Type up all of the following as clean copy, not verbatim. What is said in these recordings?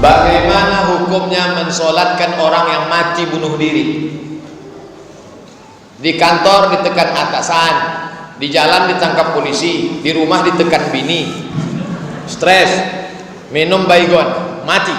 Bagaimana hukumnya mensolatkan orang yang mati bunuh diri? Di kantor ditekan atasan, di jalan ditangkap polisi, di rumah ditekan bini, stres, minum baygon, mati.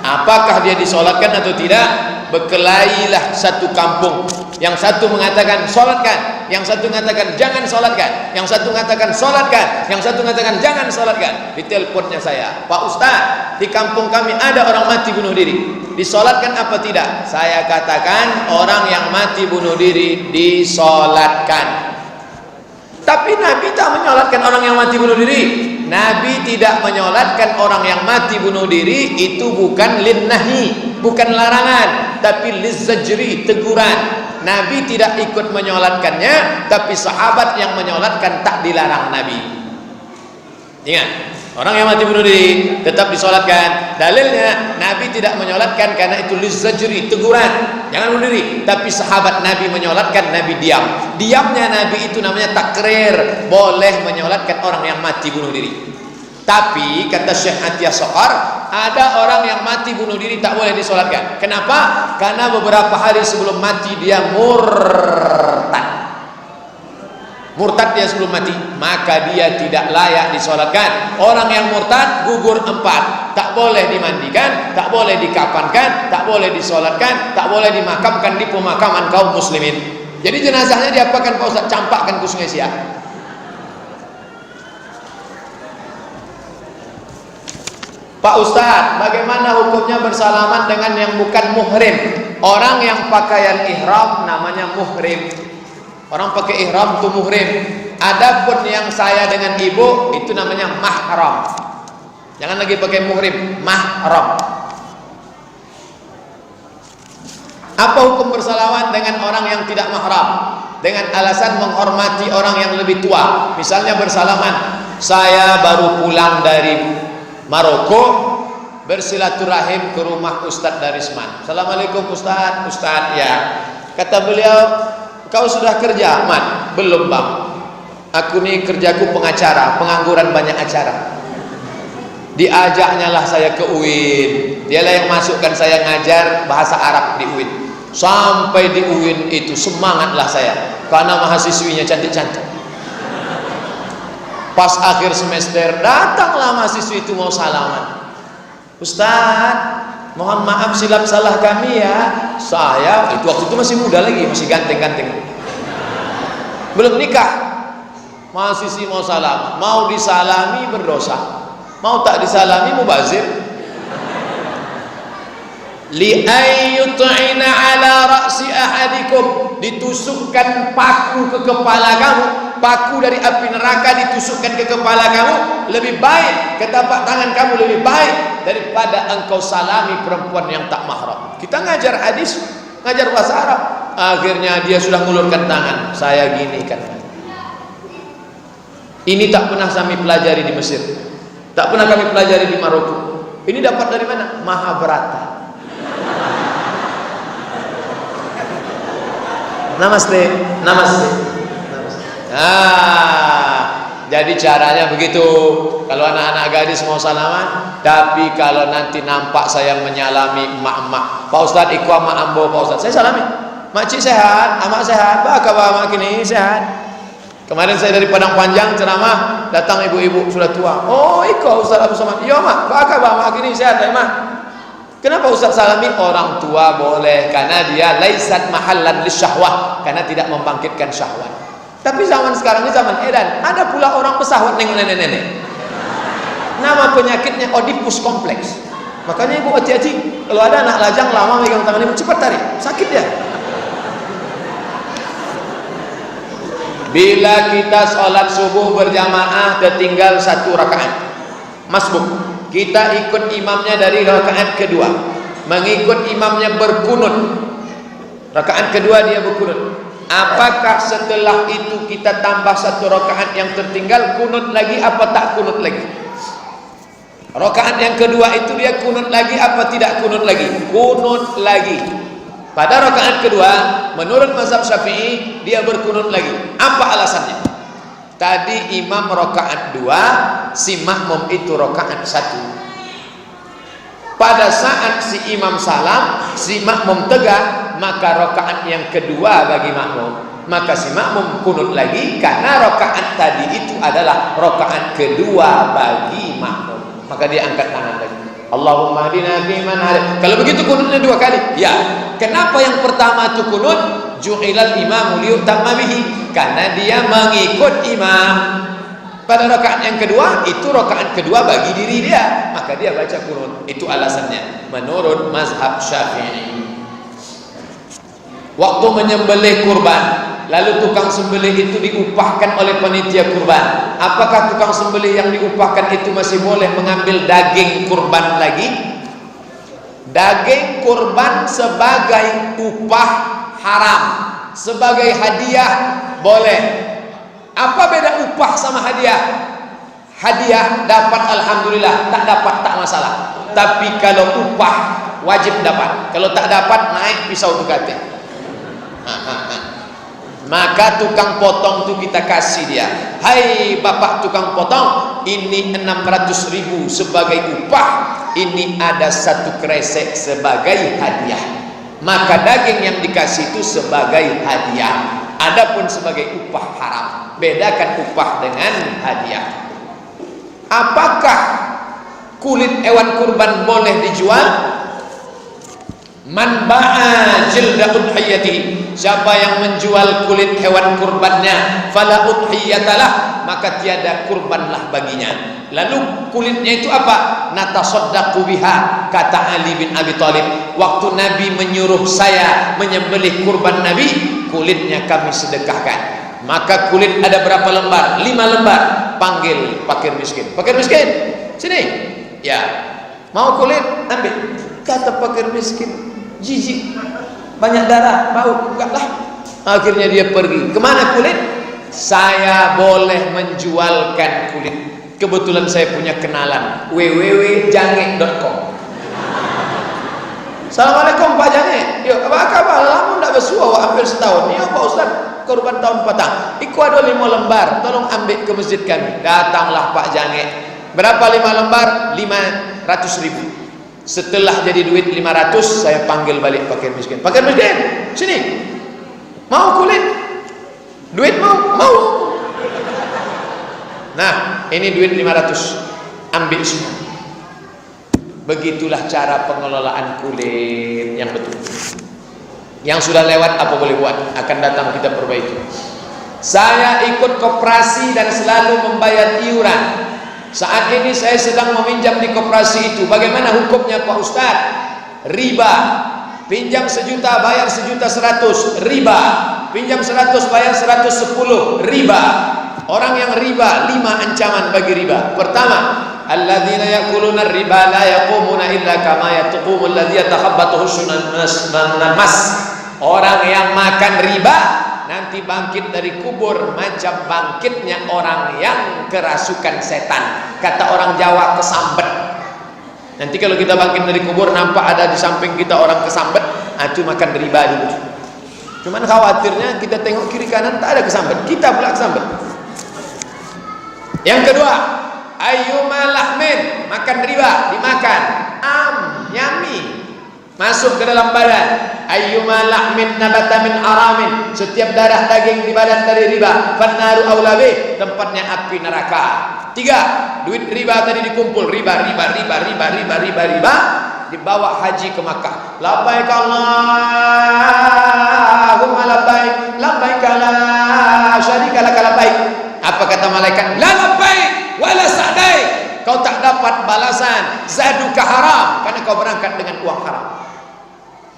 Apakah dia disolatkan atau tidak? Berkelailah satu kampung. Yang satu mengatakan solatkan, yang satu mengatakan jangan solatkan, yang satu mengatakan solatkan, yang satu mengatakan jangan solatkan. Di teleponnya saya, Pak Ustaz, di kampung kami ada orang mati bunuh diri, disolatkan apa tidak? Saya katakan orang yang mati bunuh diri disolatkan. Tapi Nabi tak menyolatkan orang yang mati bunuh diri. Nabi tidak menyolatkan orang yang mati bunuh diri. Itu bukan linnahi, bukan larangan, tapi lizzajri, teguran. Nabi tidak ikut menyolatkannya, tapi sahabat yang menyolatkan tak dilarang Nabi. Ingat, orang yang mati bunuh diri tetap disolatkan. Dalilnya Nabi tidak menyolatkan karena itu lizzajri, teguran, jangan bunuh diri. Tapi sahabat Nabi menyolatkan, Nabi diam. Diamnya Nabi itu namanya takrir, boleh menyolatkan orang yang mati bunuh diri. Tapi kata Syekh Atiyah Soqar, ada orang yang mati bunuh diri tak boleh disolatkan. Kenapa? Karena beberapa hari sebelum mati dia murtad. Murtad dia sebelum mati, maka dia tidak layak disolatkan. Orang yang murtad gugur 4, tak boleh dimandikan, tak boleh dikafankan, tak boleh disolatkan, tak boleh dimakamkan di pemakaman kaum muslimin. Jadi jenazahnya diapakan Pak Ustaz? Campakkan ke Sungai Siak. Pak Ustaz, bagaimana hukumnya bersalaman dengan yang bukan muhrim? Orang yang pakaian ihram namanya muhrim. Orang pakai ihram itu muhrim. Adapun yang saya dengan ibu itu namanya mahram. Jangan lagi pakai muhrim, mahram. Apa hukum bersalaman dengan orang yang tidak mahram? Dengan alasan menghormati orang yang lebih tua. Misalnya bersalaman, saya baru pulang dari Maroko, bersilaturahim ke rumah Ustadz Darisman. Assalamualaikum Ustadz. Ustadz, ya. Kata beliau, kau sudah kerja? Man, belum bang. Aku nih kerjaku pengacara, pengangguran banyak acara. Diajaknya lah saya ke UIN. Dialah yang masukkan saya ngajar bahasa Arab di UIN. Sampai di UIN itu semangatlah saya, karena mahasiswinya cantik-cantik. Pas akhir semester datanglah mahasiswi itu mau salaman. Ustaz, mohon maaf silap salah kami ya. Saya itu waktu itu masih muda lagi, masih ganteng-ganteng, belum nikah. Mahasiswi mau salam, mau disalami berdosa, mau tak disalami mubazir. Li ayyut'ina ala ra'si ahadikum, ditusukkan paku ke kepala kamu, paku dari api neraka ditusukkan ke kepala kamu, lebih baik, ke tapak tangan kamu lebih baik daripada engkau salami perempuan yang tak mahram. Kita ngajar hadis, ngajar bahasa Arab, akhirnya dia sudah ngulurkan tangan, saya gini kan. Ini tak pernah kami pelajari di Mesir, tak pernah kami pelajari di Maroko. Ini dapat dari mana? Mahabharata. Namaste, namaste, namaste. Jadi caranya begitu. Kalau anak-anak gadis mau salaman, tapi kalau nanti nampak saya menyalami emak-emak, Pak Ustadz ikut mak ambo, Pak Ustadz, saya salami. Makcik sehat, amak sehat, apa kabar mak kini sehat. Kemarin saya dari Padang Panjang ceramah, datang ibu-ibu sudah tua. Oh ikut Ustadz Abu Somad, iya mak, apa kabar mak kini sehat, mak. Kenapa Ustaz salami? Orang tua boleh, karena dia laisat mahallan lisyahwah, karena tidak membangkitkan syahwat. Tapi zaman sekarang ini zaman edan, ada pula orang pesahwat nengok nenek-nenek. Nama penyakitnya Oedipus kompleks. Makanya ibu hati-hati, kalau ada anak lajang lama megang tangan ibu, cepat tarik, sakit dia. Bila kita sholat subuh berjamaah tertinggal 1 rakaat, masbuk, kita ikut imamnya dari rakaat kedua, mengikut imamnya berkunut, rakaat kedua dia berkunut. Apakah setelah itu kita tambah 1 rakaat yang tertinggal, kunut lagi apa tak kunut lagi? Rakaat yang kedua itu dia kunut lagi apa tidak kunut lagi? Kunut lagi. Pada rakaat kedua menurut mazhab Syafi'i dia berkunut lagi. Apa alasannya? Tadi imam rakaat 2, si makmum itu rakaat 1. pada saat si imam salam, si makmum tegak, maka rakaat yang kedua bagi makmum. Maka si makmum kunut lagi karena rakaat tadi itu adalah rakaat kedua bagi makmum. Maka dia angkat tangan lagi. Allahumma hadina fiman hadait. Kalau begitu kunutnya dua kali. Ya. Kenapa yang pertama itu kunut? Ju'ilal imamu liyutamma bihi. Karena dia mengikut imam. Pada rakaat yang kedua, itu rakaat kedua bagi diri dia, maka dia baca kunut. Itu alasannya menurut mazhab Syafi'i. Waktu menyembelih kurban, lalu tukang sembelih itu diupahkan oleh panitia kurban. Apakah tukang sembelih yang diupahkan itu masih boleh mengambil daging kurban lagi? Daging kurban sebagai upah haram, sebagai hadiah boleh. Apa beda upah sama hadiah? Hadiah dapat alhamdulillah, tak dapat tak masalah. Tapi kalau upah wajib dapat. Kalau tak dapat naik pisau tukate. Maka tukang potong tu kita kasih dia. Hai bapak tukang potong, ini 600.000 sebagai upah. Ini ada 1 kresek sebagai hadiah. Maka daging yang dikasih itu sebagai hadiah. Adapun sebagai upah haram. Bedakan upah dengan hadiah. Apakah kulit hewan kurban boleh dijual? Man ba'a jilda udhiyati, siapa yang menjual kulit hewan kurbannya, fala udhiyatalah, maka tiada kurbanlah baginya. Lalu kulitnya itu apa? Natasaddaqu biha, kata Ali bin Abi Thalib. Waktu Nabi menyuruh saya menyembelih kurban Nabi, kulitnya kami sedekahkan. Maka kulit ada berapa lembar? 5 lembar. Panggil fakir miskin. Fakir miskin, sini. Ya, mau kulit? Ambil. Kata fakir miskin, jijik, banyak darah, bau, enggaklah. Akhirnya dia pergi. Kemana kulit? Saya boleh menjualkan kulit. Kebetulan saya punya kenalan, www.jange.com. Assalamualaikum Pak Jange. Yo, apa kabar? Lama ndak bersua, hampir setahun. Ya Pak Ustaz, korban tahun petang. Iku ada 5 lembar, tolong ambil ke masjid kami. Datanglah Pak Jange. Berapa 5 lembar? 500.000. Setelah jadi duit 500, saya panggil balik fakir miskin. Fakir miskin, sini. Mau kulit? Duit mau? Mau. Nah, ini duit 500. Ambil semua. Begitulah cara pengelolaan kulit yang betul. Yang sudah lewat apa boleh buat, akan datang kita perbaiki. Saya ikut koperasi dan selalu membayar iuran. Saat ini saya sedang meminjam di koperasi itu. Bagaimana hukumnya Pak Ustaz? Riba. Pinjam 1 juta bayar 1.100.000, riba. Pinjam 100 bayar 110, riba. Orang yang riba, 5 ancaman bagi riba. Pertama, alladzina yaquluna riba la yaqumuna illa kama yaqumu alladzi yatakhabbathu syaitanun mas. Orang yang makan riba nanti bangkit dari kubur macam bangkitnya orang yang kerasukan setan. Kata orang Jawa, kesambet. Nanti kalau kita bangkit dari kubur nampak ada di samping kita orang kesambet, itu makan riba dulu. Cuman khawatirnya kita tengok kiri kanan tak ada kesambet, kita pula kesambet. Yang kedua, ayyuma lahmin, makan riba, dimakan, yummy, masuk ke dalam badan. Ayyuma lahmin nabata min aramin, setiap darah daging di badan dari riba, fannaru aula bih, tempatnya api neraka. 3, duit riba tadi dikumpul, riba, dibawa haji ke Makkah. Labbaik Allahumma labbaik, labbaik la syarika lak labbaik. Apa kata malaikat? La labbaik wala sa'daik. Kau tak dapat balasan, zaduka haram, karena kau berangkat dengan uang haram.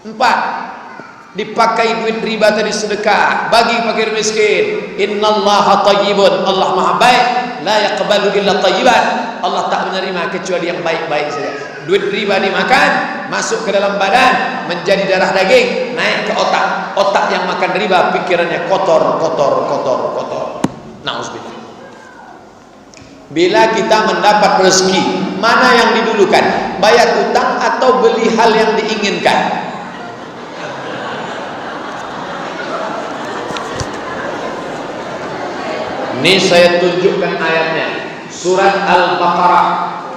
4, dipakai duit riba tadi sedekah bagi fakir miskin. Innallaha thayyibun, Allah maha baik, la yaqbalu illa thayyiban. Allah tak menerima kecuali yang baik-baik saja. Duit riba dimakan, masuk ke dalam badan, menjadi darah daging, naik ke otak. Otak yang makan riba pikirannya kotor. Nauzubillah. Bila kita mendapat rezeki, mana yang didulukan? Bayar utang atau beli hal yang diinginkan? Ini saya tunjukkan ayatnya. Surat Al-Baqarah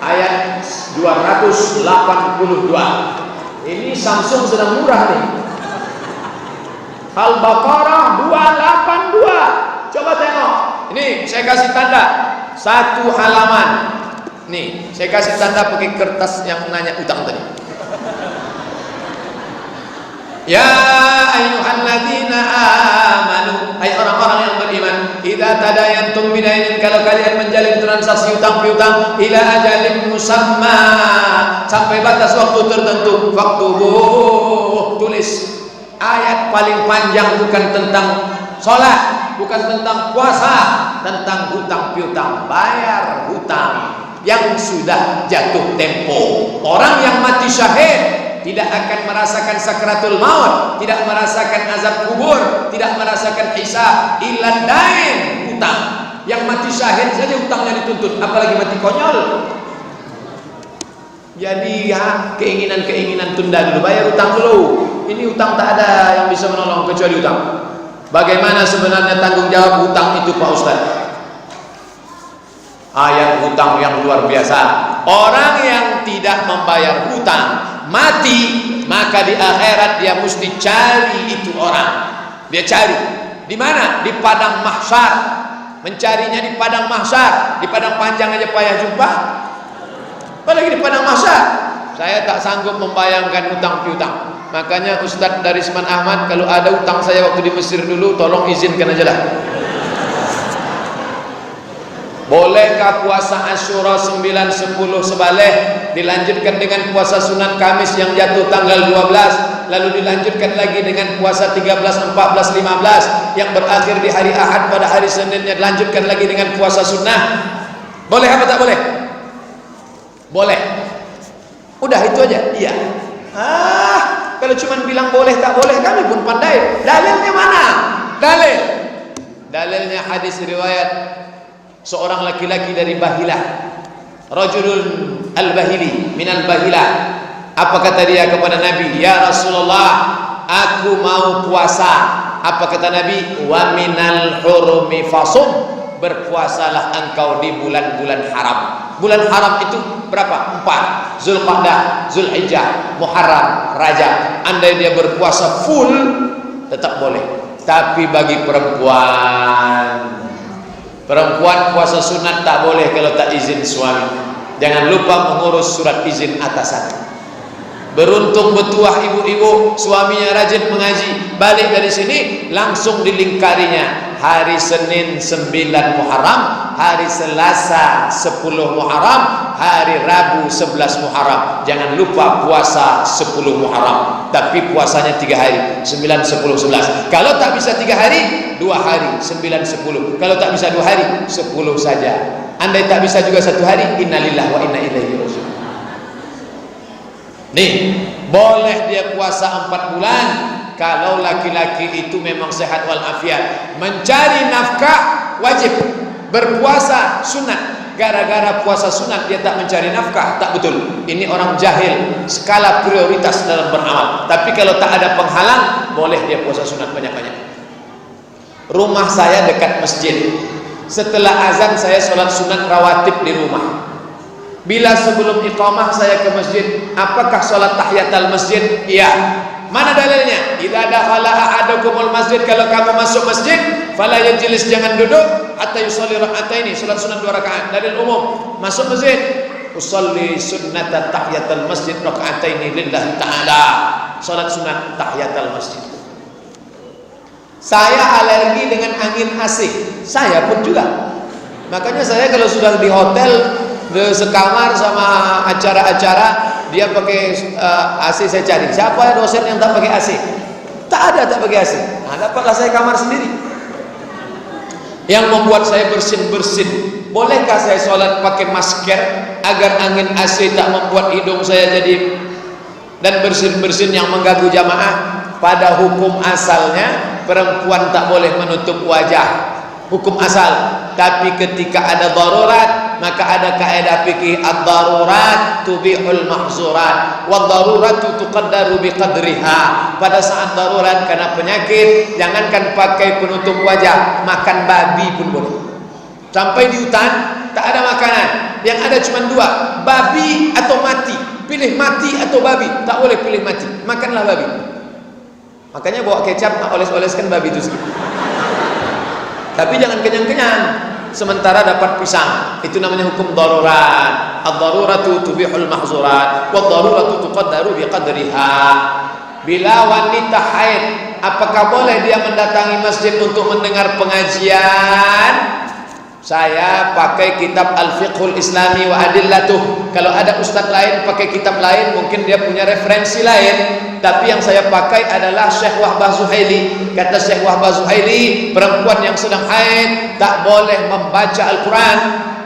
ayat 282. Ini Samsung sedang murah nih. Al-Baqarah 282. Coba tengok. Ini saya kasih tanda satu halaman. Nih, saya kasih tanda pakai kertas yang nanya utang tadi. Ya ayyuhalladzina amanu, hai orang-orang yang beriman, idza tadayantum bidainin, kalau kalian menjalin transaksi utang piutang, ila ajalin musamma, sampai batas waktu tertentu, faktubuh, tulis. Ayat paling panjang bukan tentang sholat, bukan tentang puasa, tentang hutang piutang, bayar hutang yang sudah jatuh tempo. Orang yang mati syahid tidak akan merasakan sakratul maut, tidak merasakan azab kubur, tidak merasakan hisab, illa dain, hutang. Yang mati syahid saja hutangnya dituntut, apalagi mati konyol. Jadi ya, keinginan-keinginan tunda dulu, bayar hutang dulu. Ini hutang tak ada yang bisa menolong kecuali hutang. Bagaimana sebenarnya tanggung jawab hutang itu, Pak Ustaz? Ayat hutang yang luar biasa. Orang yang tidak membayar hutang mati, maka di akhirat dia mesti cari itu orang. Dia cari di mana? Di padang mahsyar. Mencarinya di padang mahsyar. Di padang panjang aja payah jumpa, apalagi di padang mahsyar. Saya tak sanggup membayangkan hutang piutang. Makanya Ustadz Darisman Ahmad, kalau ada hutang saya waktu di Mesir dulu, tolong izinkan aja lah. Bolehkah puasa Asyura 9, 10 sebaleh dilanjutkan dengan puasa sunat Kamis yang jatuh tanggal 12, lalu dilanjutkan lagi dengan puasa 13, 14, 15 yang berakhir di hari Ahad, pada hari Seninnya dilanjutkan lagi dengan puasa sunnah? Boleh apa tak boleh? Boleh. Udah itu aja. Iya. Kalau cuma bilang boleh tak boleh, kami pun pandai. Dalilnya mana? Dalilnya hadis riwayat seorang laki-laki dari Bahilah, rajulun al-Bahili min al-Bahilah. Apa kata dia kepada Nabi? Ya Rasulullah, aku mau puasa. Apa kata Nabi? Wa minal hurumi fasum, berpuasalah engkau di bulan-bulan haram. Bulan haram itu berapa? 4. Zulqa'dah, Zulhijjah, Muharram, Rajab. Andai dia berpuasa full tetap boleh. Tapi bagi perempuan puasa sunat tak boleh kalau tak izin suami. Jangan lupa mengurus surat izin atasan. Beruntung betuah ibu-ibu, suaminya rajin mengaji, balik dari sini langsung dilingkarinya hari Senin 9 Muharram, hari Selasa 10 Muharram, hari Rabu 11 Muharram. Jangan lupa puasa 10 Muharram, tapi puasanya 3 hari, 9, 10, 11. Kalau tak bisa 3 hari, 2 hari, 9, 10. Kalau tak bisa 2 hari, 10 saja. Andai tak bisa juga 1 hari, innalillahi wa inna ilaihi raji'un. Nih, boleh dia puasa 4 bulan kalau laki-laki itu memang sehat walafiat. Mencari nafkah wajib, berpuasa sunat. Gara-gara puasa sunat dia tak mencari nafkah, tak betul. Ini orang jahil skala prioritas dalam beramal. Tapi kalau tak ada penghalang, boleh dia puasa sunat banyak-banyak. Rumah saya dekat masjid. Setelah azan saya sholat sunat rawatib di rumah. Bila sebelum iqamah saya ke masjid, apakah sholat tahiyatul masjid? Iya. Mana dalilnya? Idza dakhala ahadukumul masjid, kalau kamu masuk masjid, fala yajlis, jangan duduk hatta yusalli raka'ataini, salat sunat 2 rakaat. Dalil umum. Masuk masjid, usolli sunnata tahiyatul masjid raka'ataini lillahi ta'ala. Salat sunat tahiyatul masjid. Saya alergi dengan angin AC. Saya pun juga. Makanya saya kalau sudah di hotel sekamar sama acara-acara, dia pakai AC, saya cari siapa dosen yang tak pakai AC. Tak ada tak pakai AC. Nah, dapatlah saya kamar sendiri. Yang membuat saya bersin-bersin. Bolehkah saya sholat pakai masker agar angin AC tak membuat hidung saya jadi dan bersin-bersin yang mengganggu jamaah? Pada hukum asalnya perempuan tak boleh menutup wajah, hukum asal. Tapi ketika ada darurat, maka ada kaidah fikih, ad-darurat tubihul mahzurat wa daruratu tuqaddaru biqadriha. Pada saat darurat karena penyakit, jangankan pakai penutup wajah, makan babi pun boleh. Sampai di hutan tak ada makanan, Yang ada cuma dua, babi atau mati. Pilih mati atau babi. Tak boleh pilih mati. Makanlah babi. Makanya bawa kecap, oles-oleskan babi itu sedikit. Tapi jangan kenyang-kenyang. Sementara dapat pisang. Itu namanya hukum darurat. Ad-daruratu tubihul mahzurat. Wad-daruratu tuqaddaru biqadriha. Bila wanita haid, apakah boleh dia mendatangi masjid untuk mendengar pengajian? Saya pakai kitab Al-Fiqhul Islami wa Adillatuh. Kalau ada ustadz lain pakai kitab lain, mungkin dia punya referensi lain. Tapi yang saya pakai adalah Syekh Wahbah Zuhaili. Kata Syekh Wahbah Zuhaili, perempuan yang sedang haid tak boleh membaca Al-Quran,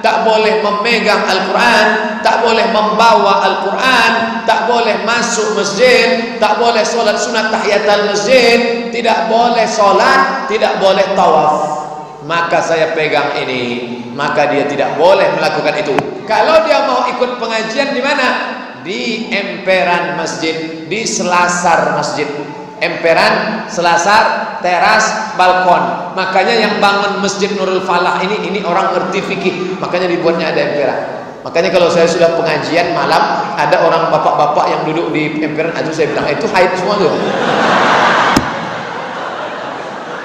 tak boleh memegang Al-Quran, tak boleh membawa Al-Quran, tak boleh masuk masjid, tak boleh solat sunat tahiyatul masjid, tidak boleh solat, tidak boleh tawaf. Maka saya pegang ini, maka dia tidak boleh melakukan itu. Kalau dia mau ikut pengajian di mana? Di emperan masjid, di selasar masjid. Emperan, selasar, teras, balkon. Makanya yang bangun Masjid Nurul Falah ini orang ngerti fikih, makanya dibuatnya ada emperan. Makanya kalau saya sudah pengajian malam, ada orang bapak-bapak yang duduk di emperan, itu saya bilang itu haid semua tuh.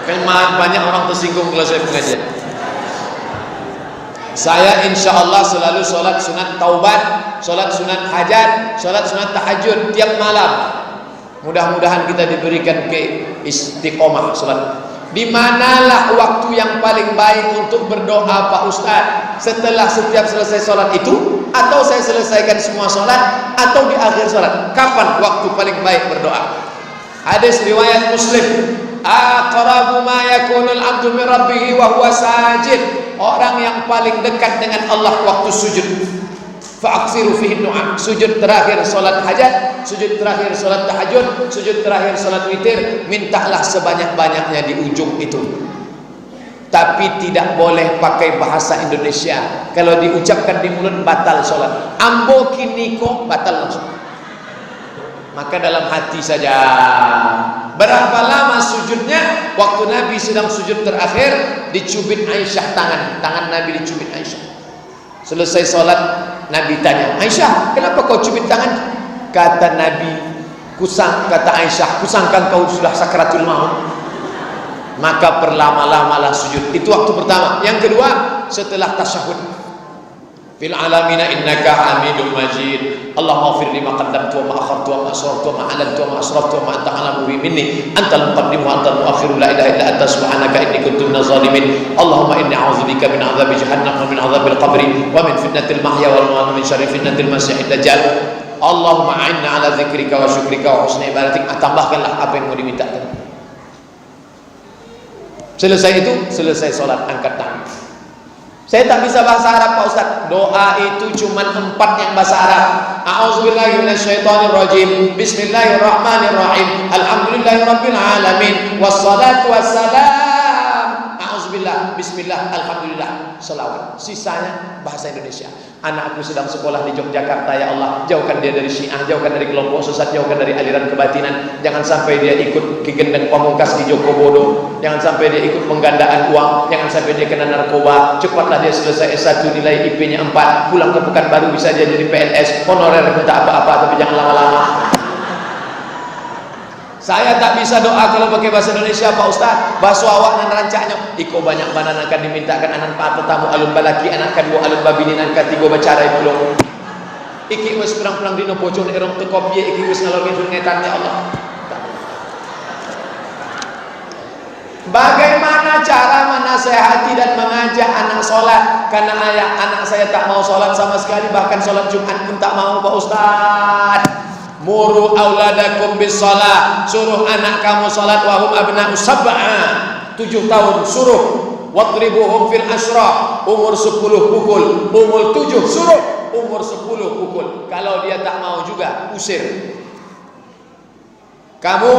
Kan banyak orang tersinggung kalau saya pengajian. Saya insya Allah selalu sholat sunat taubat, sholat sunat hajat, sholat sunat tahajud tiap malam. Mudah-mudahan kita diberikan ke istiqomah sholat. Di manalah waktu yang paling baik untuk berdoa Pak Ustadz? Setelah setiap selesai sholat itu, atau saya selesaikan semua sholat, atau di akhir sholat? Kapan waktu paling baik berdoa? Hadis riwayat Muslim. Aqrabu ma yakunul abdu min rabbih wa huwa sajid. Orang yang paling dekat dengan Allah waktu sujud. Fa'aksiru fihi du'a. Sujud terakhir salat hajat, sujud terakhir salat tahajud, sujud terakhir salat witir, mintalah sebanyak-banyaknya di ujung itu. Tapi tidak boleh pakai bahasa Indonesia. Kalau diucapkan di mulut batal salat. Ambo kiniko batal langsung. Maka dalam hati saja. Berapa lama sujudnya? Waktu Nabi sedang sujud terakhir, dicubit Aisyah tangan Nabi dicubit Aisyah. Selesai sholat, Nabi tanya, Aisyah, kenapa kau cubit tangan? Kata Nabi, kata Aisyah, kusangkan kau sudah sakratul maut. Maka perlama-lamalah sujud. Itu waktu pertama. Yang kedua, setelah tasyahud. Fil alamina innaka hamidum majid. Allahumma ighfir li ma qaddamtu wa ma akhartu wa ma asrartu wa ma a'lantu wa ma asraftu wa ma anta a'lamu bi minni antal muqaddim wa antal muakhir la ilaha illa anta subhanaka inni kuntu minaz zalimin. Allahumma inni a'udzubika min 'adzabi jahannam wa min 'adzabil qabri wa min fitnatil mahya wal mamat wa min syarri fitnatil masiihid dajjal. Allahumma a'inna 'ala dzikrika wa syukrika wa husni ibadatik. Tambahkanlah apa yang mau dimintakan. Selesai itu, selesai salat, angkat tangan. Saya tak bisa bahasa Arab Pak Ustaz. Doa itu cuma 4 yang bahasa Arab. A'udzubillahi minasyaitonirrajim. Bismillahirrahmanirrahim. Alhamdulillahirabbil alamin. Wassalatu wassalam. A'udzubillah, bismillah, alhamdulillah, selawat. Sisanya bahasa Indonesia. Anakku sedang sekolah di Yogyakarta, ya Allah, jauhkan dia dari Syiah, jauhkan dari kelompok sesat, jauhkan dari aliran kebatinan. Jangan sampai dia ikut Ki Gendeng Pamungkas di Joko Bodo. Jangan sampai dia ikut penggandaan uang. Jangan sampai dia kena narkoba. Cepatlah dia selesai S1, nilai IP-nya 4. Pulang ke Pekanbaru bisa dia jadi PNS, honorer, minta apa-apa, tapi jangan lama-lama. Saya tak bisa doa kalau pakai bahasa Indonesia Pak Ustaz. Bahasa awak nan rancaknya iko banyak banan akan dimintakan anan pa tamu alun balaki anak kan bu alun babinin an katigo bacara pulau. Iki wis perang-perang dino pojok erong teko piye iki wis ngalor ngidul ngetan ya Allah. Bagaimana cara menasehati dan mengajak anak sholat? Karena anak saya tak mau sholat sama sekali, bahkan sholat Jumat pun tak mau Pak Ustaz. Muru auladakum bis shalah, suruh anak kamu salat wahum abna'u sab'a, 7 tahun suruh. Wadribuhum fil asra, umur 10 pukul, umur 7 suruh, umur 10 pukul. Kalau dia tak mau juga usir. Kamu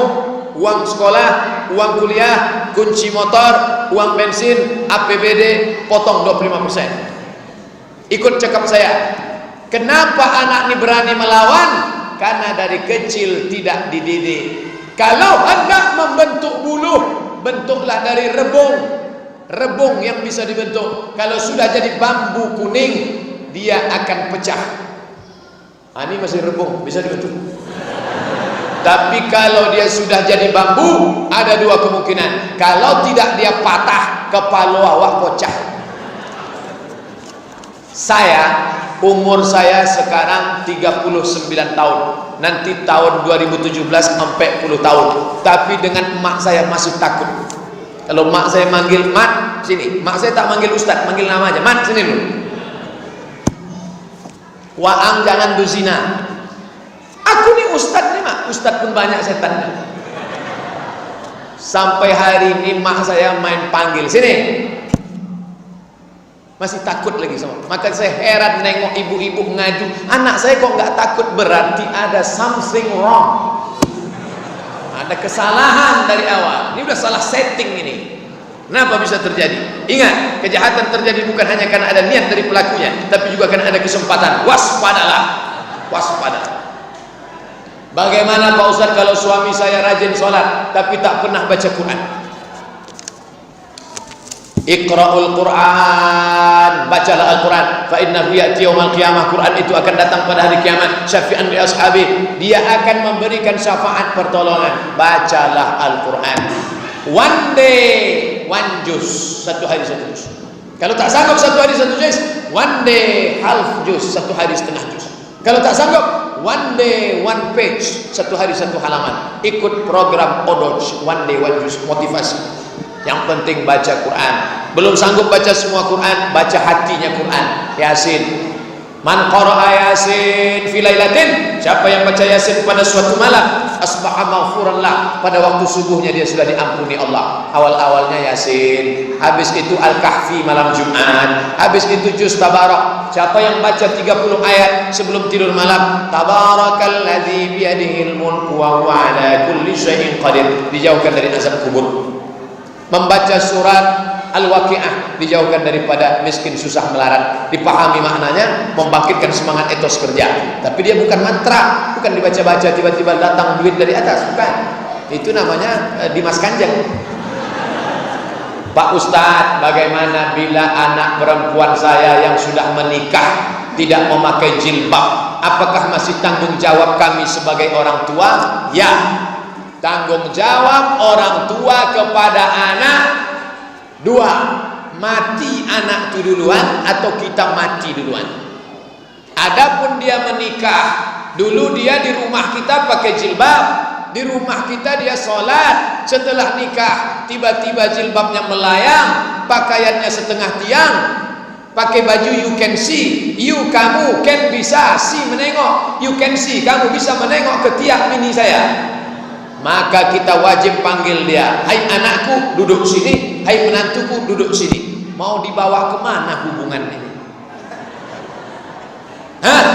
uang sekolah, uang kuliah, kunci motor, uang bensin, APBD potong 25%. Ikut cakap saya. Kenapa anak ini berani melawan? Karena dari kecil tidak dididik. Kalau hendak membentuk buluh, bentuklah dari rebung. Rebung yang bisa dibentuk. Kalau sudah jadi bambu kuning, dia akan pecah. Ini masih rebung, bisa dibentuk. Tapi kalau dia sudah jadi bambu, ada dua kemungkinan. Kalau tidak dia patah, kepala awak pecah. Umur saya sekarang 39 tahun. Nanti tahun 2017 40 tahun. Tapi dengan emak saya masih takut. Kalau emak saya manggil, "Mat, sini." Emak saya tak manggil ustaz, manggil nama aja. "Mat, sini dulu." "Waang jangan duzina." "Aku nih ustaz nih, Mak." Ustaz pun banyak setannya. Sampai hari ini mak saya main panggil, "Sini." Masih takut lagi sama. Maka saya heran nengok ibu-ibu ngaju, anak saya kok nggak takut, berarti ada something wrong. Ada kesalahan dari awal. Ini udah salah setting ini. Kenapa bisa terjadi? Ingat, kejahatan terjadi bukan hanya karena ada niat dari pelakunya, tapi juga karena ada kesempatan. Waspadalah. Waspada. Bagaimana Pak Ustaz kalau suami saya rajin sholat tapi tak pernah baca Quran? Iqra'ul Quran, bacalah Al-Quran, fa innahu ya'ti yaumal qiyamah. Quran itu akan datang pada hari kiamat, syafi'an li ashabi, dia akan memberikan syafaat pertolongan. Bacalah Al-Quran. One day, one juz, satu hari satu juz. Kalau tak sanggup satu hari satu juz, one day half juz, satu hari setengah juz. Kalau tak sanggup, one day one page, satu hari satu halaman. Ikut program Odoj, one day one juz, motivasi. Yang penting baca Quran. Belum sanggup baca semua Quran, baca hatinya Quran. Yasin. Man qara'a Yasin fi lailatin, siapa yang baca Yasin pada suatu malam, asbaha maghfuran lah, pada waktu subuhnya dia sudah diampuni Allah. Awal-awalnya Yasin, habis itu Al-Kahfi malam Jumat, habis itu juz Tabarak. Siapa yang baca 30 ayat sebelum tidur malam, tabarakalladzi biyadihil mulku wa huwa ala kulli syai'in qadir, dijauhkan dari azab kubur. Membaca surat Al-Waqi'ah, dijauhkan daripada miskin susah melarat. Dipahami maknanya, membangkitkan semangat etos kerja. Tapi dia bukan mantra, bukan dibaca-baca tiba-tiba datang duit dari atas, bukan. Itu namanya Dimas Kanjeng. Pak Ustadz, bagaimana bila anak perempuan saya yang sudah menikah tidak memakai jilbab? Apakah masih tanggung jawab kami sebagai orang tua? Ya. Tanggung jawab orang tua kepada anak dua, mati anak itu duluan atau kita mati duluan. Adapun dia menikah, dulu dia di rumah kita pakai jilbab, di rumah kita dia sholat. Setelah nikah tiba-tiba jilbabnya melayang, pakaiannya setengah tiang, pakai baju you can see, kamu can bisa see menengok, you can see kamu bisa menengok ke tiang mini saya. Maka kita wajib panggil dia, "Hai anakku, duduk sini. Hai menantuku, duduk sini." Mau dibawa kemana hubungan ini? Hah?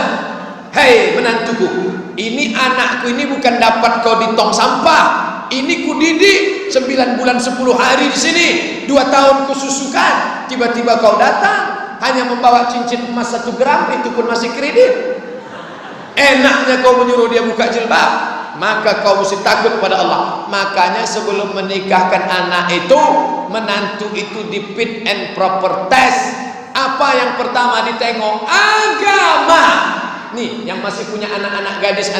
Hei menantuku, ini anakku ini bukan dapat kau di tong sampah. Ini ku didik 9 bulan 10 hari di sini, 2 tahun ku susukan. Tiba-tiba kau datang hanya membawa cincin emas 1 gram, itu pun masih kredit. Enaknya kau menyuruh dia buka jilbab. Maka kau mesti takut pada Allah. Makanya sebelum menikahkan anak itu, menantu itu di fit and proper test. Apa yang pertama ditengok? Agama. Nih, yang masih punya anak-anak gadis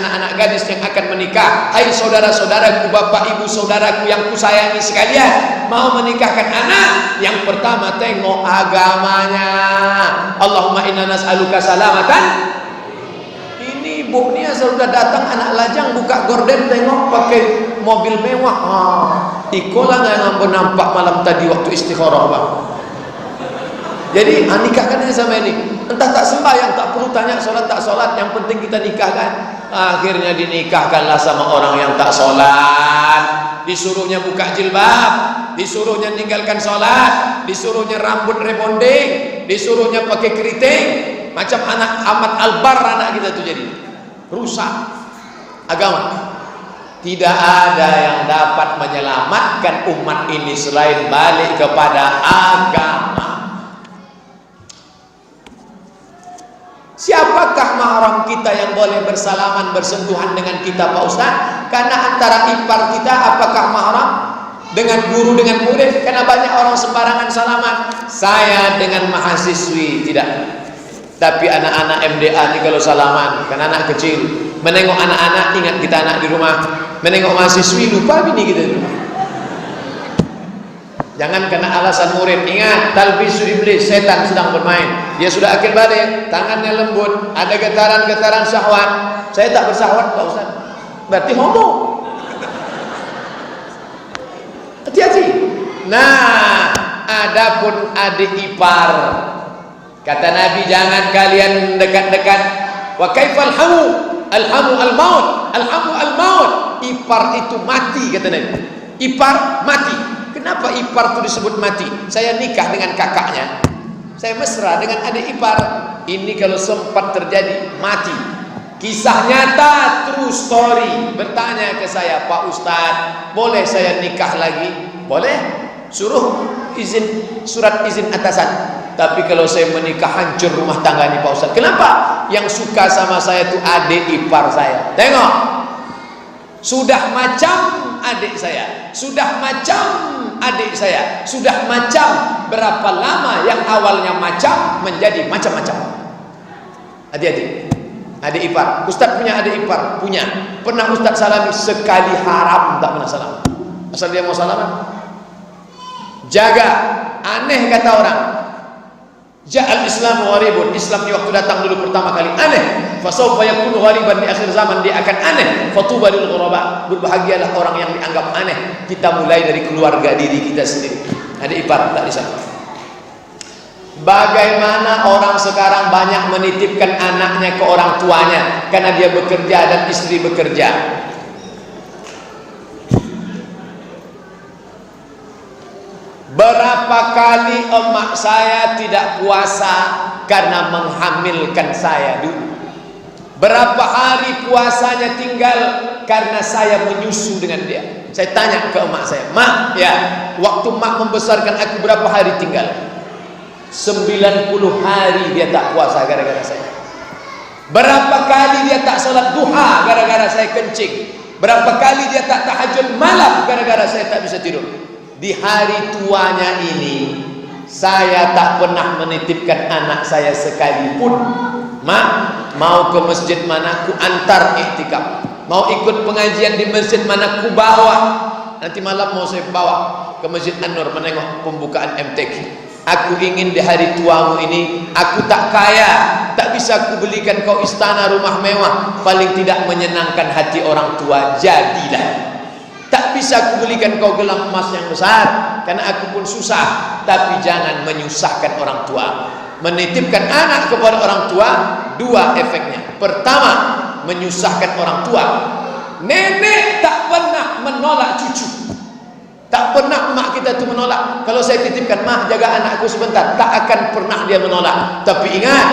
yang akan menikah, hai saudara-saudaraku, bapak ibu saudaraku yang kusayangi sekalian, mau menikahkan anak, yang pertama tengok agamanya. Allahumma inna nas'aluka salamatan. Ibu ni asal sudah datang anak lajang buka gorden tengok pakai mobil mewah. Ikolah yang nampak malam tadi waktu istikharah, Bang. Jadi nikahkan aja sama ini. Entah tak sembahyang, tak perlu tanya solat tak solat, yang penting kita nikahkan. Akhirnya dinikahkanlah sama orang yang tak solat. Disuruhnya buka jilbab, disuruhnya ninggalkan solat, disuruhnya rambut rebonding, disuruhnya pakai keriting. Macam anak Ahmad Albar anak kita tuh jadi rusak agama. Tidak ada yang dapat menyelamatkan umat ini selain balik kepada agama. Siapakah mahram kita yang boleh bersalaman bersentuhan dengan kita, Pak Ustaz? Karena antara ipar kita apakah mahram? Dengan guru, dengan murid? Karena banyak orang sembarangan salaman. Saya dengan mahasiswi tidak. Tapi anak-anak MDA ini kalau salaman, kan anak kecil, menengok anak-anak ingat kita anak di rumah, menengok mahasiswi lupa bini kita di rumah. Jangan kena alasan murid. Ingat, talbisu iblis, setan sedang bermain. Dia sudah akil balik, tangannya lembut, ada getaran-getaran syahwat. Saya tak bersahwat Pak Ustaz. Berarti homo. Hati-hati. Nah, adapun adik ipar, kata Nabi, jangan kalian dekat-dekat. Wa kaifal hamu? Alhamu al-maut. Alhamu al-maut. Ipar itu mati, kata Nabi. Ipar mati. Kenapa ipar itu disebut mati? Saya nikah dengan kakaknya, saya mesra dengan adik ipar. Ini kalau sempat terjadi mati. Kisah nyata, true story. Bertanya ke saya, Pak Ustadz, boleh saya nikah lagi? Boleh. Suruh izin, surat izin atasan. Tapi kalau saya menikah hancur rumah tangga ini Pak Ustadz. Kenapa? Yang suka sama saya itu adik ipar saya. Tengok, sudah macam adik saya, sudah macam adik saya, sudah macam. Berapa lama yang awalnya macam menjadi macam-macam. Hati-hati. Adik ipar, Ustadz punya adik ipar, punya. Pernah Ustadz salami sekali, haram tak pernah salam. Asal dia mau salaman, jaga. Aneh kata orang. Ja'al Islamu gharibun. Islam di waktu datang dulu pertama kali aneh. Fasawfa yakunu ghariban di akhir zaman, dia akan aneh. Fatuba lil ghuraba. Berbahagialah orang yang dianggap aneh. Kita mulai dari keluarga diri kita sendiri. Adik ipar tak disalaman. Bagaimana orang sekarang banyak menitipkan anaknya ke orang tuanya karena dia bekerja dan istri bekerja. Berapa kali emak saya tidak puasa karena menghamilkan saya dulu. Berapa hari puasanya tinggal karena saya menyusu dengan dia. Saya tanya ke emak saya, "Mak, ya, waktu mak membesarkan aku berapa hari tinggal?" 90 hari dia tak puasa gara-gara saya. Berapa kali dia tak salat duha gara-gara saya kencing. Berapa kali dia tak tahajud malam gara-gara saya tak bisa tidur. Di hari tuanya ini saya tak pernah menitipkan anak saya sekalipun. Mak, mau ke masjid mana ku antar iktikaf, mau ikut pengajian di masjid mana ku bawa. Nanti malam mau saya bawa ke Masjid An-Nur menengok pembukaan MTQ. Aku ingin di hari tuamu ini, aku tak kaya, tak bisa aku belikan kau istana rumah mewah, paling tidak menyenangkan hati orang tua, jadilah. Tak bisa aku belikan kau gelang emas yang besar, karena aku pun susah, tapi jangan menyusahkan orang tua. Menitipkan anak kepada orang tua, dua efeknya. Pertama, menyusahkan orang tua. Nenek tak pernah menolak cucu. Tak pernah mak kita itu menolak. Kalau saya titipkan, "Mak, jaga anakku sebentar," tak akan pernah dia menolak. Tapi ingat,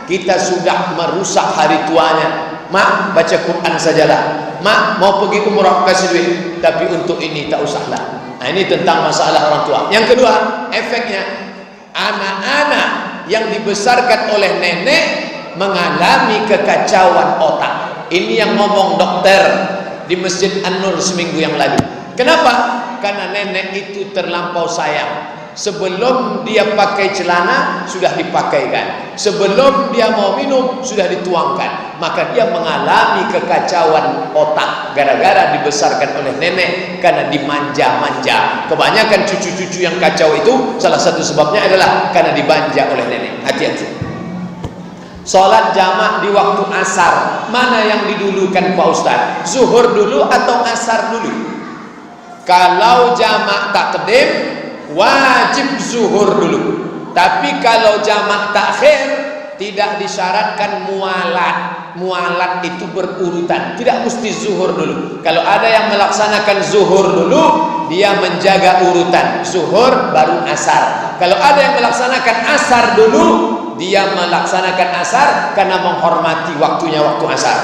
kita sudah merusak hari tuanya. "Mak, baca Quran sajalah. Mak, mau pergi umrah kasih duit, tapi untuk ini tak usahlah." Nah, ini tentang masalah orang tua. Yang kedua, efeknya anak-anak yang dibesarkan oleh nenek mengalami kekacauan otak. Ini yang ngomong dokter di Masjid An-Nur seminggu yang lalu. Kenapa? Karena nenek itu terlampau sayang. Sebelum dia pakai celana sudah dipakaikan, sebelum dia mau minum sudah dituangkan. Maka dia mengalami kekacauan otak gara-gara dibesarkan oleh nenek, karena dimanja-manja. Kebanyakan cucu-cucu yang kacau itu salah satu sebabnya adalah karena dimanja oleh nenek. Hati-hati. Salat jamaah di waktu asar, mana yang didulukan Pak Ustaz? Zuhur dulu atau asar dulu? Kalau jamak takdim, wajib zuhur dulu. Tapi kalau jamak takhir, tidak disyaratkan mualat. Mualat itu berurutan, tidak mesti zuhur dulu. Kalau ada yang melaksanakan zuhur dulu, dia menjaga urutan. Zuhur baru asar. Kalau ada yang melaksanakan asar dulu, dia melaksanakan asar karena menghormati waktunya waktu asar.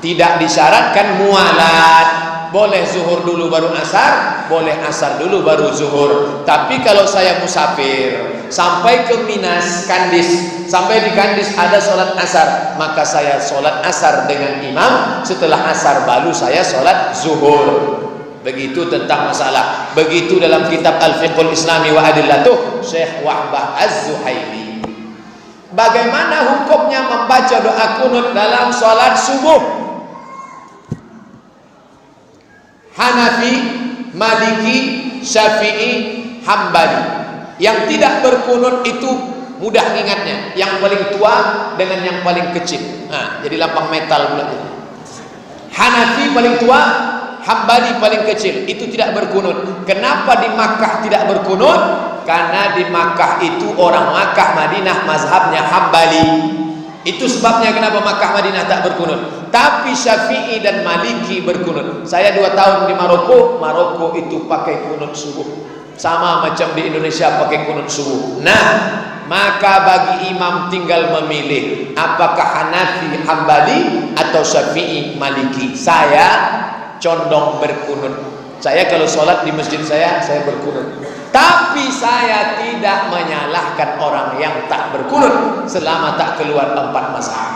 Tidak disyaratkan mualat. Boleh zuhur dulu baru asar, boleh asar dulu baru zuhur. Tapi kalau saya musafir sampai ke Minas, Kandis, sampai di Kandis ada sholat asar, maka saya sholat asar dengan imam. Setelah asar baru saya sholat zuhur. Begitu tentang masalah. Begitu dalam kitab Al-Fiqhul Islami wa Adillatuh, Syekh Wahbah Az-Zuhaili. Bagaimana hukumnya membaca doa kunut dalam sholat subuh? Hanafi, Maliki, Syafi'i, Hambali. Yang tidak berkunut itu mudah ingatnya, yang paling tua dengan yang paling kecil. Nah, jadi lampang metal pula. Hanafi paling tua, Hambali paling kecil, itu tidak berkunut. Kenapa di Makkah tidak berkunut? Karena di Makkah itu orang Makkah Madinah mazhabnya Hambali. Itu sebabnya kenapa Makkah Madinah tak berkunut. Tapi Syafi'i dan Maliki berkunut. Saya 2 tahun di Maroko, Maroko itu pakai kunut subuh. Sama macam di Indonesia pakai kunut subuh. Nah, maka bagi imam tinggal memilih apakah Hanafi, Hambali atau Syafi'i, Maliki. Saya condong berkunut. Saya kalau sholat di masjid saya berkunut. Tapi saya tidak menyalahkan orang yang tak berkunut selama tak keluar 4 mazhab.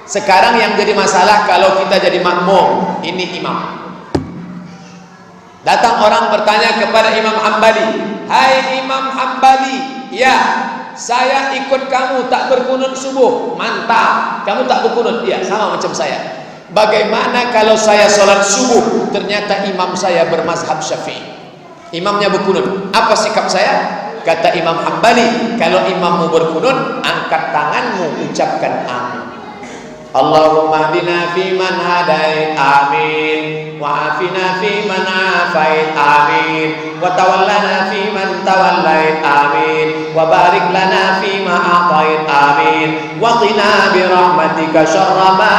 Sekarang yang jadi masalah kalau kita jadi makmum, ini imam. Datang orang bertanya kepada Imam Hambali, "Hai Imam Hambali, ya, saya ikut kamu tak berkunut subuh." "Mantap, kamu tak berkunut?" "Iya, sama macam saya." "Bagaimana kalau saya sholat subuh ternyata imam saya bermazhab Syafi'i, imamnya berkunut, apa sikap saya?" Kata Imam Hambali, "Kalau imammu berkunut, angkat tanganmu, ucapkan amin. Allahumma hdina fi man hadait, amin. Wa afina fi man afait, amin. Wa tawallana fi man tawallait, amin. Wa barik lana fi ma a'tait, amin. Wa qina bi rahmatika syarra ma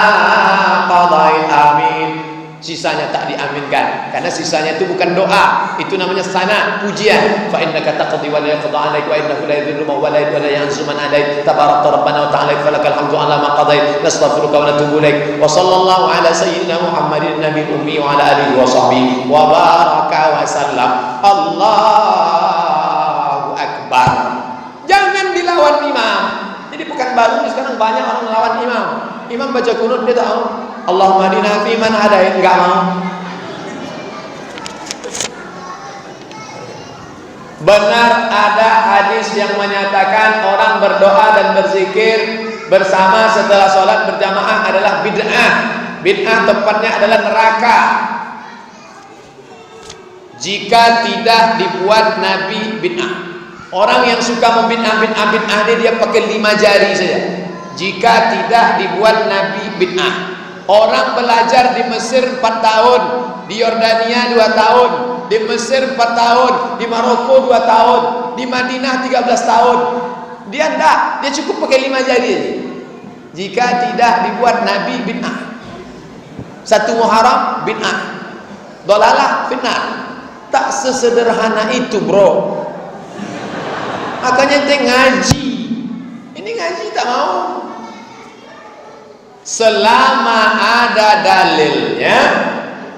qadait, amin." Sisanya tak diaminkan karena sisanya itu bukan doa, itu namanya sana, pujian. Fa innaka taqdi wa la yuqda 'alaik wa innahu la yadhillu man walayt wa la yu'izzu man adait, tabarakta rabbana wa ta'ala falakal hamdu 'ala ma qadait, nastaghfiruka wa natubu ilaik. Wa sallallahu ala sayyidina Muhammadin nabiyil ummi wa ala alihi wa sahbihi wa baraka wa sallam. Allahu akbar. Jangan dilawan imam. Jadi bukan baru sekarang banyak orang melawan imam. Imam baca kunut dia tahu Allahumma hdina fi man hadait, enggak mau. Benar ada hadis yang menyatakan orang berdoa dan berzikir bersama setelah sholat berjamaah adalah bid'ah. Bid'ah tempatnya adalah neraka jika tidak dibuat Nabi bid'ah. Orang yang suka membid'ah dia pakai 5 jari saja. Jika tidak dibuat Nabi bid'ah. Orang belajar di Mesir 4 tahun, di Yordania 2 tahun, di Mesir 4 tahun, di Maroko 2 tahun, di Madinah 13 tahun. Dia enggak, dia cukup pakai 5 jari aja. Jika tidak dibuat Nabi bid'ah. 1 Muharram bid'ah. Dolalah fitnah. Tak sesederhana itu, bro. Makanya ente ngaji. Ini ngaji tak mau. Selama ada dalilnya,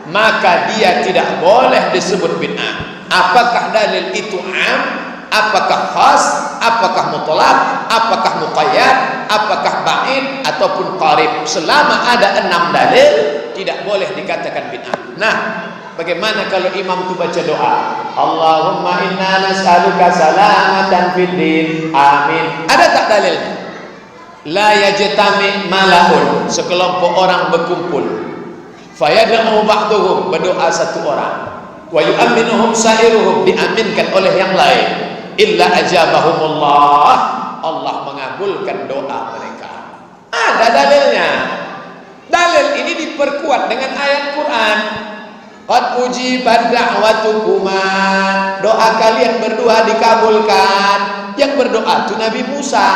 maka dia tidak boleh disebut bid'ah. Apakah dalil itu am, apakah khas, apakah mutlaq, apakah muqayyad, apakah ba'id ataupun qarib. Selama ada 6 dalil, tidak boleh dikatakan bid'ah. Nah, bagaimana kalau imam itu baca doa? Allahumma inna nas'aluka salamatan fid din, amin. Ada tak dalilnya? La yajtami malaun, sekelompok orang berkumpul. Fayad'u ba'duhum, berdoa satu orang. Wa yu'minuhum sa'iruhum, diaminkan oleh yang lain. Illa ajabahumullah, Allah mengabulkan doa mereka. Ada dalilnya. Dalil ini diperkuat dengan ayat Quran. Qad ujibat da'watukuma, doa kalian berdua dikabulkan. Yang berdoa itu Nabi Musa.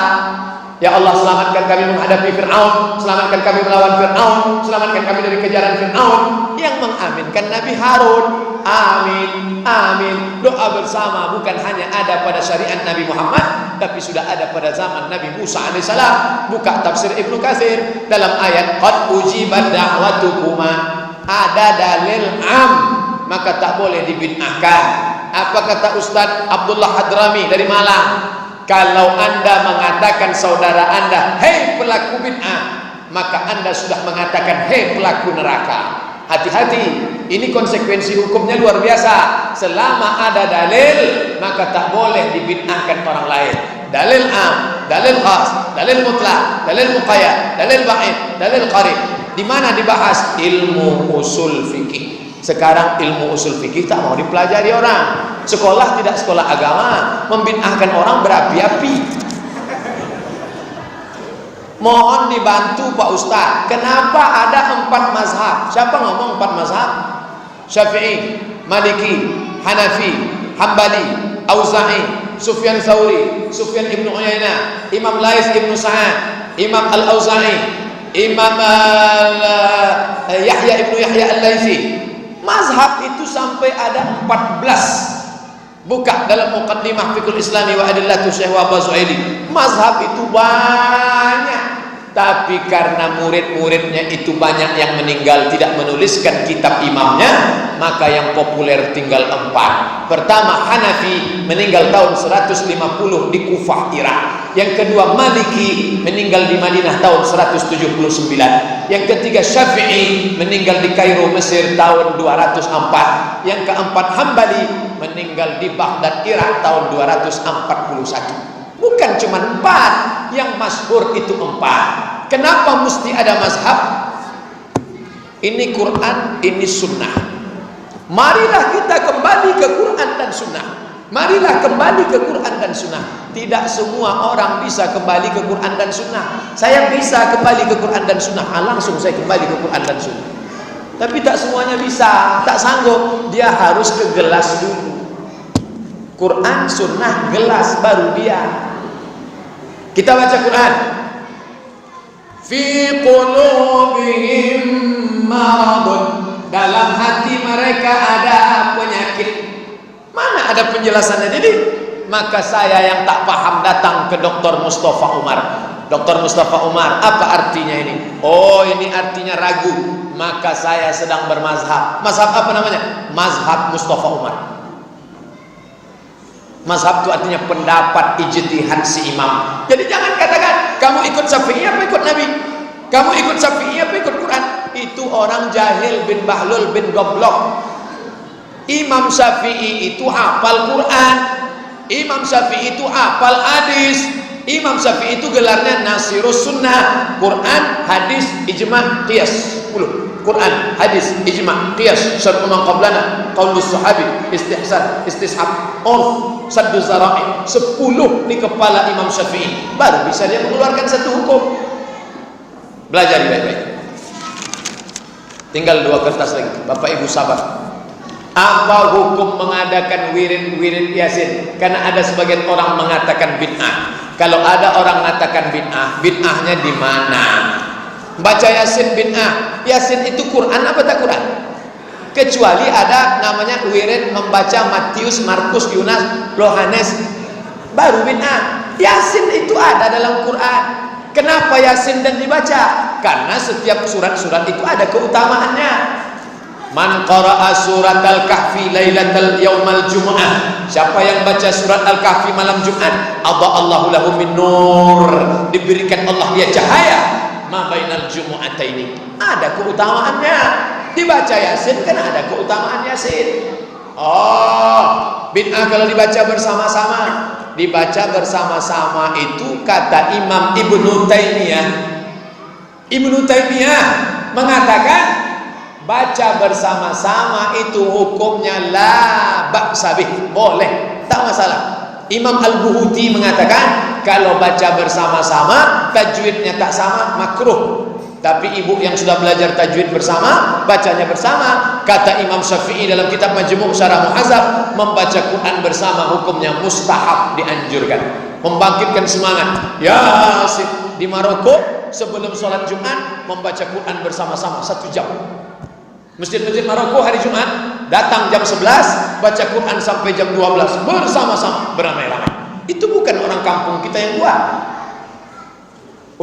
Ya Allah, selamatkan kami menghadapi Fir'aun, selamatkan kami melawan Fir'aun, selamatkan kami dari kejaran Fir'aun. Yang mengaminkan Nabi Harun. Amin, amin. Doa bersama bukan hanya ada pada syariat Nabi Muhammad, tapi sudah ada pada zaman Nabi Musa alaihissalam. Buka tafsir Ibnu Katsir dalam ayat qad ujibat da'watukuma. Ada dalil am, maka tak boleh dibid'ahkan. Apa kata Ustaz Abdullah Hadrami dari Malang? Kalau anda mengatakan saudara anda, hei pelaku bid'ah, maka anda sudah mengatakan hei pelaku neraka. Hati-hati, ini konsekuensi hukumnya luar biasa. Selama ada dalil, maka tak boleh dibid'ahkan orang lain. Dalil am, dalil khas, dalil mutlak, dalil muqayyad, dalil ba'id, dalil qarib. Di mana dibahas? Ilmu usul fikih. Sekarang ilmu usul fikih tak mau dipelajari orang. Sekolah tidak sekolah agama, membid'ahkan orang berapi-api. Mohon dibantu Pak Ustaz. Kenapa ada 4 mazhab? Siapa ngomong 4 mazhab? Syafi'i, Maliki, Hanafi, Hambali, Auza'i, Sufyan Tsauri, Sufyan ibnu Uyainah, Imam Lais ibnu Sa'ad, Imam Al-Auza'i, Imam Yahya ibnu Yahya Al-Laitsi. Mazhab itu sampai ada 14. Buka dalam Muqaddimah Fiqhul Islami wa Adillatu Syekh Wahab Zuhaili. Mazhab itu banyak, tapi karena murid-muridnya itu banyak yang meninggal tidak menuliskan kitab imamnya, maka yang populer tinggal 4. Pertama Hanafi, meninggal tahun 150 di Kufah, Irak. Yang kedua Maliki, meninggal di Madinah tahun 179. Yang ketiga Syafi'i, meninggal di Kairo, Mesir tahun 204. Yang keempat Hambali, meninggal di Baghdad, Irak tahun 241. Bukan cuma 4, yang masyhur itu 4. Kenapa mesti ada mazhab? Ini Quran, ini sunnah. Marilah kita kembali ke Quran dan sunnah. Marilah kembali ke Quran dan sunnah. Tidak semua orang bisa kembali ke Quran dan sunnah. Saya bisa kembali ke Quran dan sunnah, langsung saya kembali ke Quran dan sunnah. Tapi tak semuanya bisa, tak sanggup. Dia harus ke gelas dulu. Quran, sunnah, gelas, baru dia. Kita baca Quran. Fi qulubihim maradun, dalam hati mereka ada penyakit. Mana ada penjelasannya? Jadi maka saya yang tak paham datang ke Dr. Mustafa Umar. Dr. Mustafa Umar, apa artinya ini? Oh, ini artinya ragu. Maka saya sedang bermazhab. Mazhab apa namanya? Mazhab Mustafa Umar. Mazhab itu artinya pendapat ijtihad si imam. Jadi jangan katakan kamu ikut Syafi'i apa ikut Nabi, kamu ikut Syafi'i apa ikut Quran. Itu orang jahil bin bahlul bin goblok. Imam Syafi'i itu hafal Quran, Imam Syafi'i itu hafal hadis, Imam Syafi'i itu gelarnya Nasirus Sunnah. Quran, hadis, ijma', qiyas. 10. Quran, hadis, ijma', qiyas, syar'u man qablana, qaulus sahabi, istihsan, istishab, urf, saddu zara'i. 10 di kepala Imam Syafi'i. Baru bisa dia mengeluarkan satu hukum. Belajar baik-baik. Tinggal 2 kertas lagi. Bapak Ibu sabar. Apa hukum mengadakan wirid Yasin? Karena ada sebagian orang mengatakan bid'ah. Kalau ada orang mengatakan bid'ah, bid'ahnya di mana? Baca Yasin bid'ah. Yasin itu Quran apa tak Quran? Kecuali ada namanya wirid membaca Matius, Markus, Yunas, Yohanes, baru bid'ah. Yasin itu ada dalam Quran. Kenapa Yasin dan dibaca? Karena setiap surat-surat itu ada keutamaannya. Man qara'a surat al-kahfi lailatal yaumal jumu'ah. Siapa yang baca surat al-kahfi malam Jumat, adha'allahu lahu min nur, diberikan Allah dia cahaya ma bainal jumu'ataini. Ada keutamaannya. Dibaca Yasin kan ada keutamaan Yasin. Oh, bid'ah kalau dibaca bersama-sama. Dibaca bersama-sama itu kata Imam Ibnu Taimiyah. Ibnu Taimiyah mengatakan baca bersama-sama itu hukumnya la ba'sa bih, boleh, tak masalah. Imam Al-Buhuti mengatakan kalau baca bersama-sama tajwidnya tak sama, makruh. Tapi ibu yang sudah belajar tajwid bersama, bacanya bersama. Kata Imam Syafi'i dalam kitab Majmu' Syarah Muhazzab, membaca Quran bersama hukumnya mustahab, dianjurkan, membangkitkan semangat. Yasin di Maroko sebelum sholat Jumat membaca Quran bersama-sama 1 jam. Masjid-masjid Maroko hari Jumat datang jam 11, baca Quran sampai jam 12 bersama-sama, beramai-ramai. Itu bukan orang kampung kita yang buat.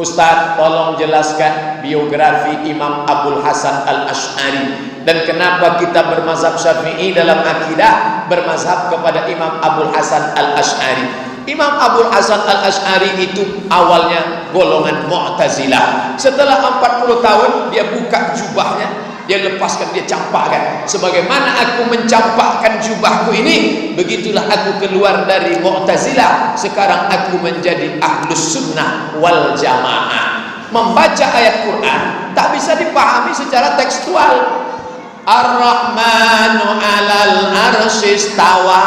Ustaz, tolong jelaskan biografi Imam Abul Hasan Al-Asy'ari dan kenapa kita bermazhab Syafi'i dalam akidah bermazhab kepada Imam Abul Hasan Al-Asy'ari. Imam Abul Hasan Al-Asy'ari itu awalnya golongan Mu'tazilah. Setelah 40 tahun dia buka jubahnya, dia lepaskan, dia campakkan. Sebagaimana aku mencampakkan jubahku ini, begitulah aku keluar dari Mu'tazilah. Sekarang aku menjadi Ahlus Sunnah wal Jamaah. Membaca ayat Quran tak bisa dipahami secara tekstual. Ar-Rahmanu 'alal arsy istawa.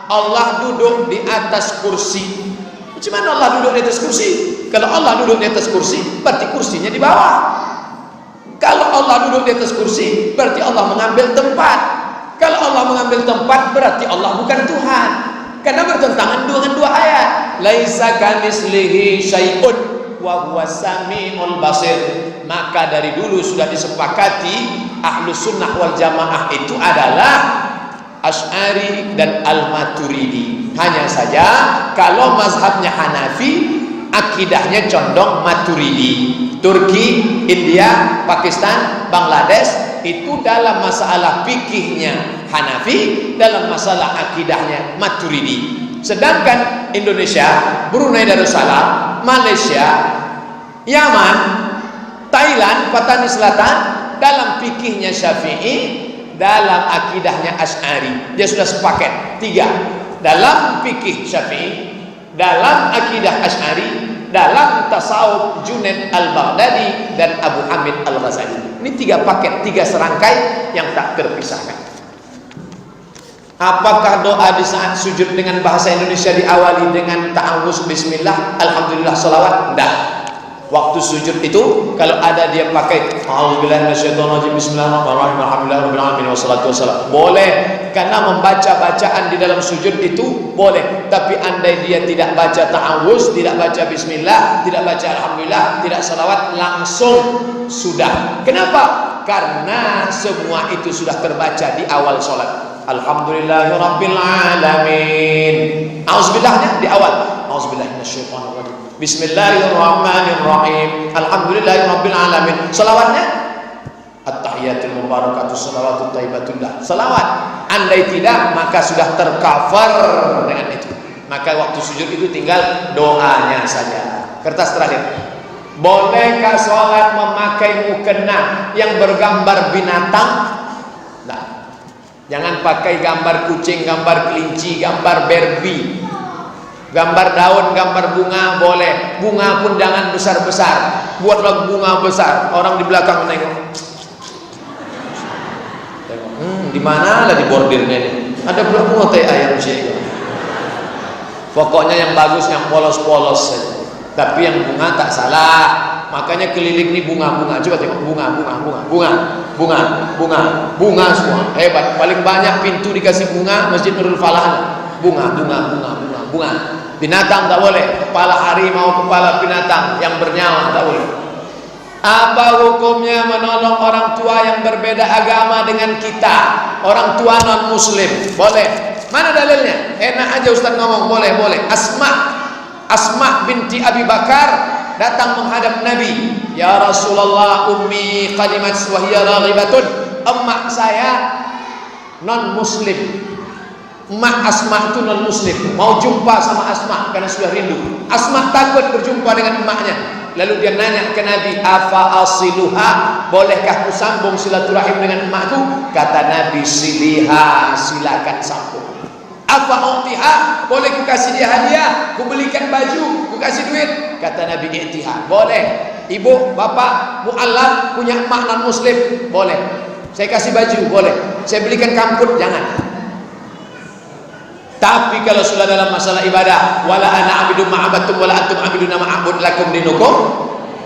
Allah duduk di atas kursi. Macam mana Allah duduk di atas kursi? Kalau Allah duduk di atas kursi, berarti kursinya di bawah. Kalau Allah duduk di atas kursi, berarti Allah mengambil tempat. Kalau Allah mengambil tempat, berarti Allah bukan Tuhan. Karena bertentangan dengan dua ayat. Laisa kamitslihi syai'un wa huwas samiul basir. Maka dari dulu sudah disepakati Ahlus Sunnah wal Jamaah itu adalah Asy'ari dan Al-Maturidi. Hanya saja kalau mazhabnya Hanafi, akidahnya condong Maturidi. Turki, India, Pakistan, Bangladesh itu dalam masalah fikihnya Hanafi, dalam masalah akidahnya Maturidi. Sedangkan Indonesia, Brunei Darussalam, Malaysia, Yaman, Thailand, Patani Selatan, dalam fikihnya Syafi'i, dalam akidahnya Asy'ari. Dia sudah sepaket tiga, dalam fikih Syafi'i, dalam akidah Asy'ari, dalam tasawuf Junaid al-Baghdadi dan Abu Hamid al-Ghazali. Ini tiga paket, tiga serangkai yang tak terpisahkan. Apakah doa di saat sujud dengan bahasa Indonesia diawali dengan ta'awuz bismillah, alhamdulillah, salawat? Tidak. Waktu sujud itu kalau ada dia pakai a'udzubillahi minasyaitonirrajim, bismillahirrahmanirrahim, alhamdulillahirabbil alamin, wassalatu wassalam, boleh. Karena membaca bacaan di dalam sujud itu boleh. Tapi andai dia tidak baca ta'awuz, tidak baca bismillah, tidak baca alhamdulillah, tidak salawat, langsung sudah. Kenapa? Karena semua itu sudah terbaca di awal sholat. Alhamdulillahirabbil alamin. A'udzubillahnya di awal. A'udzubillahi minasyaitonirrajim. Bismillahirrahmanirrahim. Alhamdulillahirabbil alamin. Salawatnya at-tahiyatul mubarakatuh salawatut thayyibatullah. Salawat. Andai tidak, maka sudah tercover dengan itu. Maka waktu sujud itu tinggal doanya saja. Kertas terakhir. Bolehkah sholat memakai mukena yang bergambar binatang? Nah, jangan pakai gambar kucing, gambar kelinci, gambar Barbie. Gambar daun, gambar bunga boleh. Bunga pun jangan besar-besar. Buatlah bunga besar. Orang di belakang menengok. Di mana lah di bordirnya ini? Ada berapa bunga teh ayam sih? Pokoknya yang bagus, yang polos-polos saja. Tapi yang bunga tak salah. Makanya keliling ini bunga-bunga. Coba tengok bunga semua. Hebat. Paling banyak pintu dikasih bunga Masjid Nurul Falah. Bunga. Binatang tak boleh. Kepala harimau, kepala binatang yang bernyawa tak boleh. Apa hukumnya menolong orang tua yang berbeda agama dengan kita? Orang tua non muslim. Boleh. Mana dalilnya? Enak aja Ustaz ngomong. Boleh. Asma binti Abi Bakar datang menghadap Nabi. Ya Rasulullah, ummi qadimat wa hiya raghibatun. Emak saya non muslim. Emak Asma itu non muslim, mau jumpa sama Asma karena sudah rindu. Asma takut berjumpa dengan emaknya. Lalu dia nanya ke Nabi, afa asiluha, bolehkah ku sambung silaturahim dengan emakku? Kata Nabi, siliha, silakan sambung. Afa utiha, boleh ku kasih dia hadiah, ku belikan baju, ku kasih duit? Kata Nabi, i'tiha, boleh. Ibu, bapak, mu'allaf punya emak non muslim, boleh. Saya kasih baju, boleh. Saya belikan kamput, jangan. Tapi kalau sudah dalam masalah ibadah, wala ana abidun ma'abatum wala antum abiduna ma'abud lakum dinukum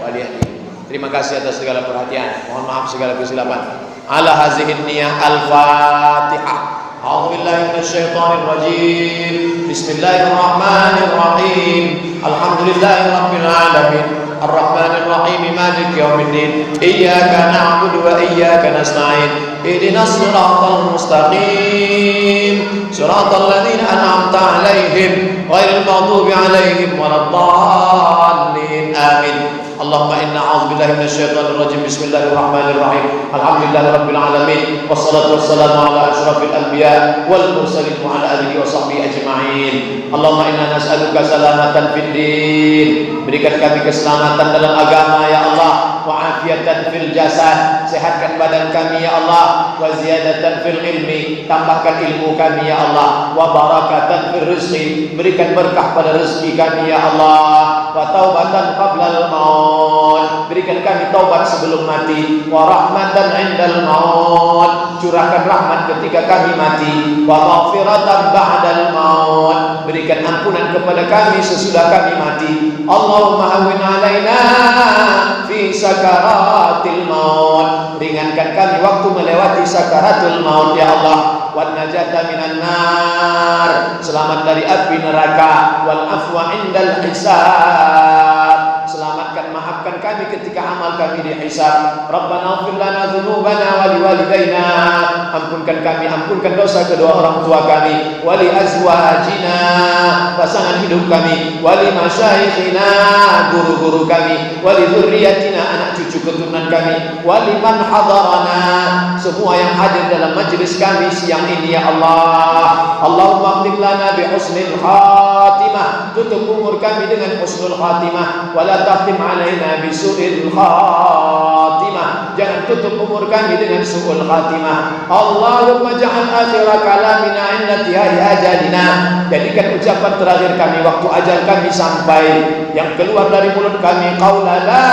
waliyadin. Terima kasih atas segala perhatian. Mohon maaf segala kesilapan. Ala hazihin niyah al-Fatihah. A'udzubillahi minasyaitonir rajim. Bismillahirrahmanirrahim. Alhamdulillahirabbil alamin. Ar-Rahmanir Rahim, Maliki Yaumiddin. Iyyaka na'budu wa iyyaka nasta'in. Ihdinas siratal mustaqim. Siratal ladzina an'amta 'alaihim ghairil maghdubi 'alaihim waladdallin. Amin. Allahumma inna a'udzubillahi minasyaitonir rajim. Bismillahirrahmanirrahim. Alhamdulillahirabbil alamin. Wassalatu wassalamu ala asyrafil anbiya wal mursalin wa ala alihi wa sahbihi ajma'in. Allahumma inna nas'aluka salamatan fid din. Berikan kami keselamatan dalam agama ya Allah. wa afiatan fil jasad, sehatkan badan kami ya Allah, wa ziyadatan fil ilmi, tambahkan ilmu kami ya Allah, wa barakatan fil rizqi, berikan berkah pada rezeki kami ya Allah, wa taubatan qablal maut, berikan kami taubat sebelum mati, wa rahmatan indal maut, curahkan rahmat ketika kami mati, wa maghfiratan ba'dal maut, berikan ampunan kepada kami sesudah kami mati. Allahumma hawwin alaina fi sakaratil maut, ringankan kami waktu melewati sakaratul maut ya Allah, wan najata minan nar, selamat dari api neraka, wal afwa indal hisab, selamatkan maafkan kami ketika amal kami dihisab. Rabbana ighfir lana dzunubana wa liwalidayna, ampunkan kami, ampunkan dosa kedua orang tua kami, wa li azwajina, pasangan hidup kami, wa li masyayikhina, guru-guru kami, wa li dzurriyyatina, anak cucu keturunan kami, wa liman hadarana, semua yang hadir dalam majlis kami siang ini ya Allah. Allahumma khtim lana bi husnil khatimah, tutup umur kami dengan husnul khatimah, wa la takhtim alaina bi su'il khatimah, jangan tutup umur kami dengan su'ul khatimah. Allahumma ja'al akhir kalamina inda tihai ajalina, jadikan ucapan terakhir kami waktu ajal kami sampai, yang keluar dari mulut kami qaula la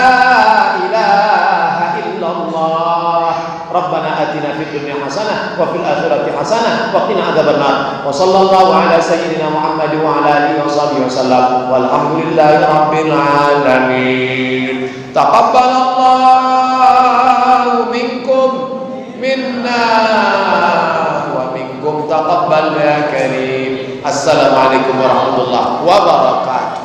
ilaha illallah. Rabbana atina fid dunya hasanah wa fil akhirati hasanah wa qina adzabannar. Wa sallallahu ala sayyidina Muhammad wa ala alihi wa sahbihi wasallam. Walhamdulillahi rabbil alamin. Taqabbalallahu minkum minna wa minkum taqabbal ya karim. Assalamualaikum warahmatullahi wabarakatuh.